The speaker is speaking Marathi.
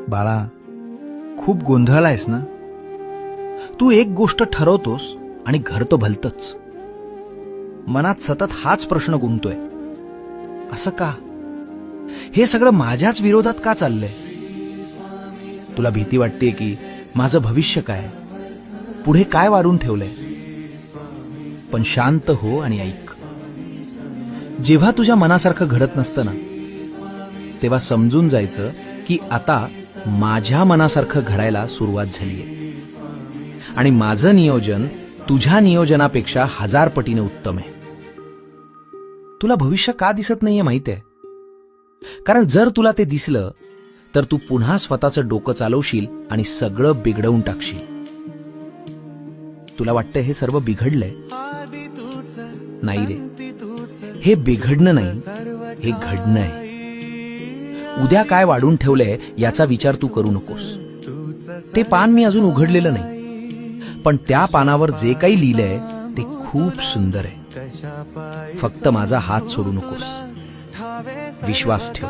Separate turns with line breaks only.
बाळा, खूप गोंधळलायस ना. तू एक गोष्ट ठरवतोस आणि घडतं भलतंच. मनात सतत हाच प्रश्न घुमतोय, असं का? हे सगळं माझ्याच विरोधात का चाललंय? तुला भीती वाटते की माझं भविष्य काय, पुढे काय वाढून ठेवलंय. पण शांत हो आणि ऐक. जेव्हा तुझ्या मनासारखं घडत नसतं ना, तेव्हा समजून जायचं की आता माझ्या मनासारखं घडायला सुरुवात झालीय. आणि माझं नियोजन तुझ्या नियोजनापेक्षा 1000 पटीने उत्तम आहे. तुला भविष्य का दिसत नाहीये माहिती आहे? कारण जर तुला ते दिसलं तर तू पुन्हा स्वतःचं डोकं चालवशील आणि सगळं बिघडवून टाकशील. तुला वाटतं हे सर्व बिघडलंय? नाही रे, हे बिघडणं नाही, हे घडणं आहे. उद्या काय वाढून ठेवलंय याचा विचार तू करू नकोस. ते पान मी अजून उघडलेलं नाही, पण त्या पानावर जे काही लिहिलंय ते खूप सुंदर आहे. फक्त माझा हात सोडू नकोस. विश्वास ठेव.